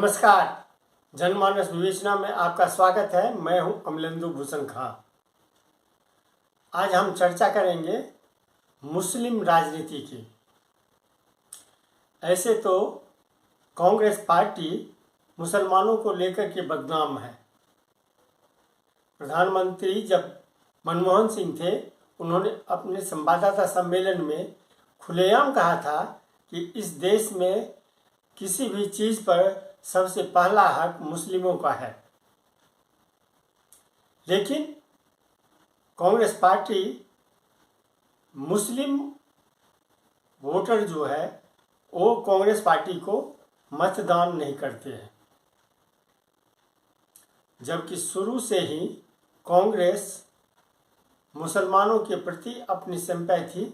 नमस्कार। जनमानस विवेचना में आपका स्वागत है। मैं हूं अमलेंदु भूषण खां। आज हम चर्चा करेंगे मुस्लिम राजनीति की। ऐसे तो कांग्रेस पार्टी मुसलमानों को लेकर के बदनाम है। प्रधानमंत्री जब मनमोहन सिंह थे, उन्होंने अपने संवाददाता सम्मेलन में खुलेआम कहा था कि इस देश में किसी भी चीज़ पर सबसे पहला हक मुस्लिमों का है। लेकिन कांग्रेस पार्टी मुस्लिम वोटर जो है वो कांग्रेस पार्टी को मतदान नहीं करते हैं, जबकि शुरू से ही कांग्रेस मुसलमानों के प्रति अपनी सिंपैथी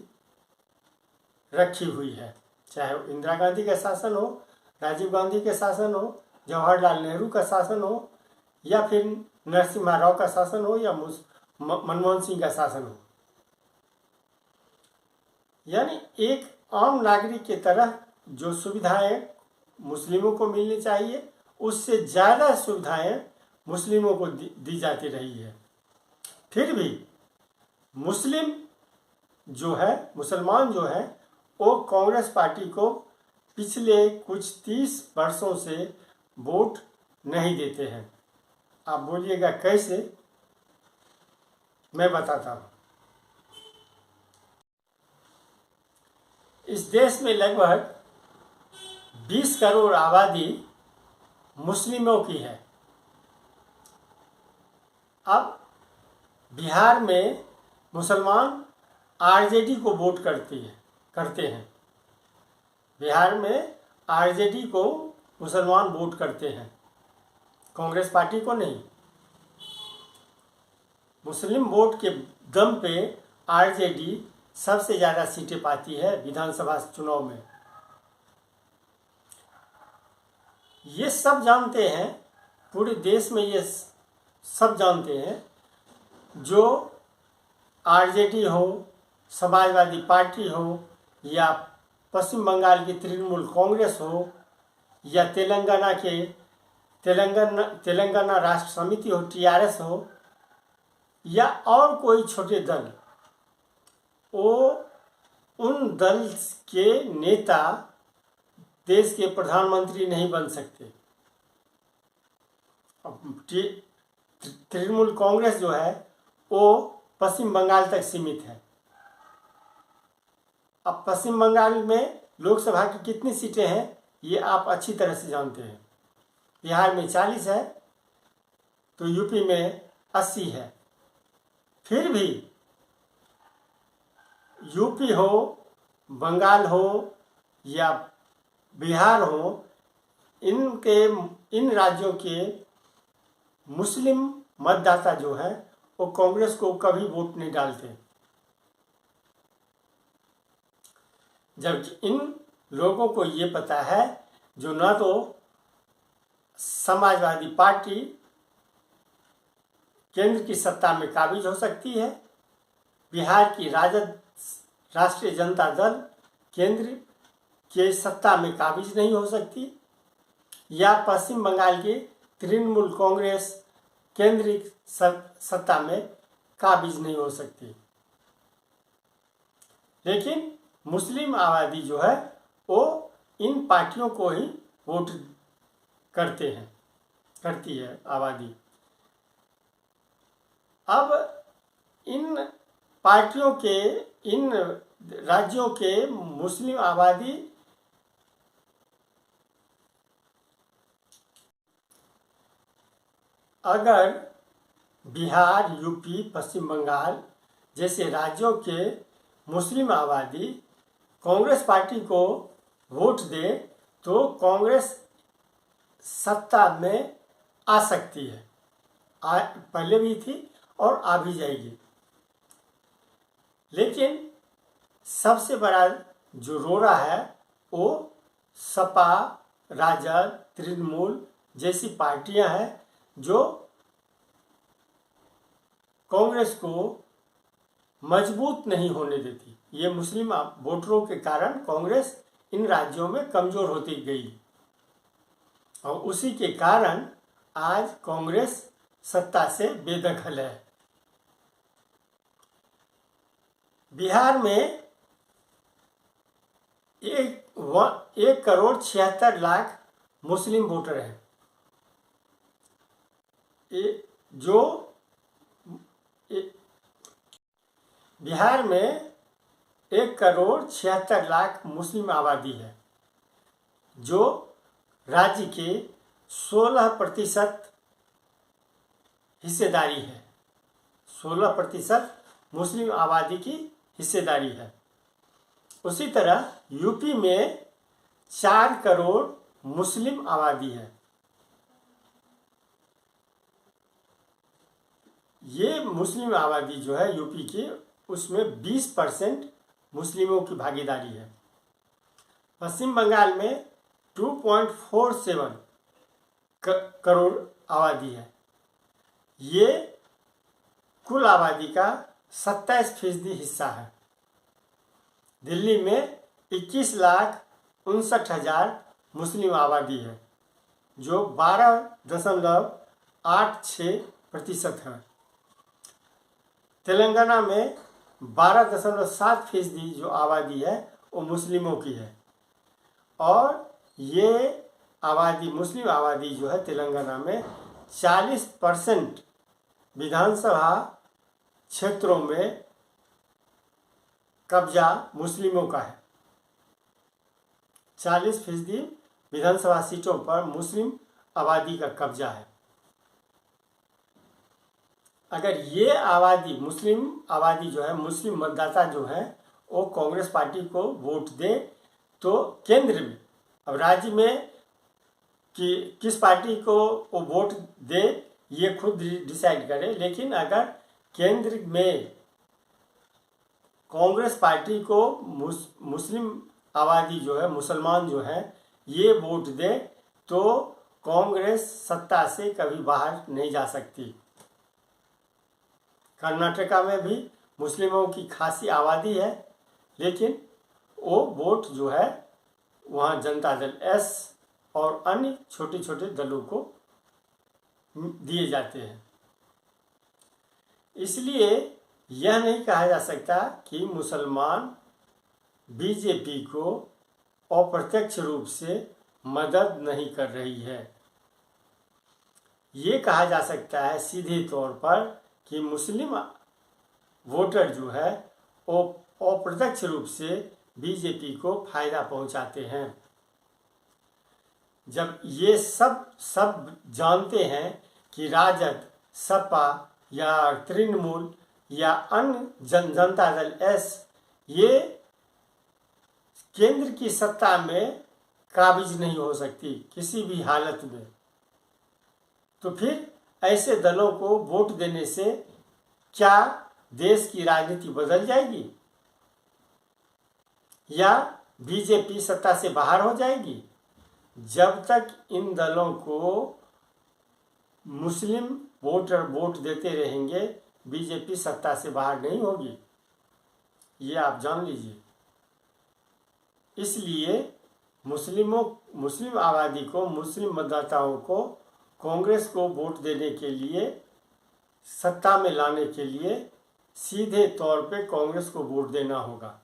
रखी हुई है। चाहे वो इंदिरा गांधी का शासन हो, राजीव गांधी के शासन हो, जवाहरलाल नेहरू का शासन हो, या फिर नरसिम्हा राव का शासन हो, या मनमोहन सिंह का शासन हो। यानी एक आम नागरिक की तरह जो सुविधाएं मुस्लिमों को मिलनी चाहिए, उससे ज़्यादा सुविधाएं मुस्लिमों को दी जाती रही है। फिर भी मुसलमान जो है वो कांग्रेस पार्टी को पिछले कुछ 30 वर्षों से वोट नहीं देते हैं। आप बोलिएगा कैसे? मैं बताता हूँ। इस देश में लगभग 20 करोड़ आबादी मुस्लिमों की है। अब बिहार में मुसलमान आरजेडी को वोट करते हैं। बिहार में आरजेडी को मुसलमान वोट करते हैं, कांग्रेस पार्टी को नहीं। मुस्लिम वोट के दम पे आरजेडी सबसे ज़्यादा सीटें पाती है विधानसभा चुनाव में। ये सब जानते हैं, पूरे देश में ये सब जानते हैं, जो आरजेडी हो, समाजवादी पार्टी हो, या पश्चिम बंगाल की तृणमूल कांग्रेस हो, या तेलंगाना राष्ट्र समिति हो, टीआरएस हो, या और कोई छोटे दल, वो उन दल के नेता देश के प्रधानमंत्री नहीं बन सकते। तृणमूल कांग्रेस जो है वो पश्चिम बंगाल तक सीमित है। अब पश्चिम बंगाल में लोकसभा की कितनी सीटें हैं ये आप अच्छी तरह से जानते हैं। बिहार में 40 है तो यूपी में 80 है। फिर भी यूपी हो, बंगाल हो या बिहार हो, इन राज्यों के मुस्लिम मतदाता जो है वो कांग्रेस को कभी वोट नहीं डालते, जबकि इन लोगों को ये पता है जो न तो समाजवादी पार्टी केंद्र की सत्ता में काबिज हो सकती है, बिहार की राजद राष्ट्रीय जनता दल केंद्र के सत्ता में काबिज नहीं हो सकती, या पश्चिम बंगाल की तृणमूल कांग्रेस केंद्रीय सत्ता में काबिज नहीं हो सकती। लेकिन मुस्लिम आबादी जो है वो इन पार्टियों को ही वोट करती है आबादी। अब इन पार्टियों के, इन राज्यों के मुस्लिम आबादी अगर बिहार, यूपी, पश्चिम बंगाल जैसे राज्यों के मुस्लिम आबादी कांग्रेस पार्टी को वोट दे तो कांग्रेस सत्ता में आ सकती है। पहले भी थी और आ भी जाएगी। लेकिन सबसे बड़ा जो रोड़ा है वो सपा, राजद, तृणमूल जैसी पार्टियां हैं जो कांग्रेस को मजबूत नहीं होने देती। ये मुस्लिम वोटरों के कारण कांग्रेस इन राज्यों में कमजोर होती गई। और उसी के कारण आज कांग्रेस सत्ता से बेदखल है। बिहार में 1,76,00,000 मुस्लिम वोटर हैं। बिहार में 1,76,00,000 मुस्लिम आबादी है, जो राज्य के 16% हिस्सेदारी है। 16% मुस्लिम आबादी की हिस्सेदारी है। उसी तरह यूपी में 4 करोड़ मुस्लिम आबादी है। ये मुस्लिम आबादी जो है यूपी की, उसमें 20% मुस्लिमों की भागीदारी है। पश्चिम बंगाल में 2.47 करोड़ आबादी है। ये कुल आबादी का 27% हिस्सा है। दिल्ली में 21,59,000 मुस्लिम आबादी है, जो 12.86% है। तेलंगाना में 12.7% जो आबादी है वो मुस्लिमों की है। और ये आबादी, मुस्लिम आबादी जो है तेलंगाना में 40% विधानसभा क्षेत्रों में कब्जा मुस्लिमों का है। 40% विधानसभा सीटों पर मुस्लिम आबादी का कब्जा है। अगर ये आबादी, मुस्लिम आबादी जो है, मुस्लिम मतदाता जो है, वो कांग्रेस पार्टी को वोट दे तो केंद्र में, अब राज्य में कि किस पार्टी को वो वोट दे ये खुद डिसाइड करे, लेकिन अगर केंद्र में कांग्रेस पार्टी को मुस्लिम आबादी जो है, मुसलमान जो है, ये वोट दे तो कांग्रेस सत्ता से कभी बाहर नहीं जा सकती। कर्नाटका में भी मुस्लिमों की खासी आबादी है, लेकिन वो वोट जो है वहाँ जनता दल एस और अन्य छोटे छोटे दलों को दिए जाते हैं। इसलिए यह नहीं कहा जा सकता कि मुसलमान बीजेपी को अप्रत्यक्ष रूप से मदद नहीं कर रही है। ये कहा जा सकता है सीधे तौर पर कि मुस्लिम वोटर जो है वो अप्रत्यक्ष रूप से बीजेपी को फायदा पहुंचाते हैं। जब ये सब जानते हैं कि राजद, सपा या तृणमूल या अन्य जनता दल एस ये केंद्र की सत्ता में काबिज नहीं हो सकती किसी भी हालत में, तो फिर ऐसे दलों को वोट देने से क्या देश की राजनीति बदल जाएगी या बीजेपी सत्ता से बाहर हो जाएगी? जब तक इन दलों को मुस्लिम वोटर वोट देते रहेंगे, बीजेपी सत्ता से बाहर नहीं होगी, ये आप जान लीजिए। इसलिए मुस्लिम आबादी को, मुस्लिम मतदाताओं को कांग्रेस को वोट देने के लिए, सत्ता में लाने के लिए सीधे तौर पे कांग्रेस को वोट देना होगा।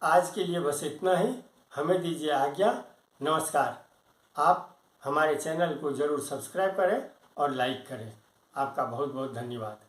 आज के लिए बस इतना ही। हमें दीजिए आज्ञा। नमस्कार। आप हमारे चैनल को जरूर सब्सक्राइब करें और लाइक करें। आपका बहुत बहुत धन्यवाद।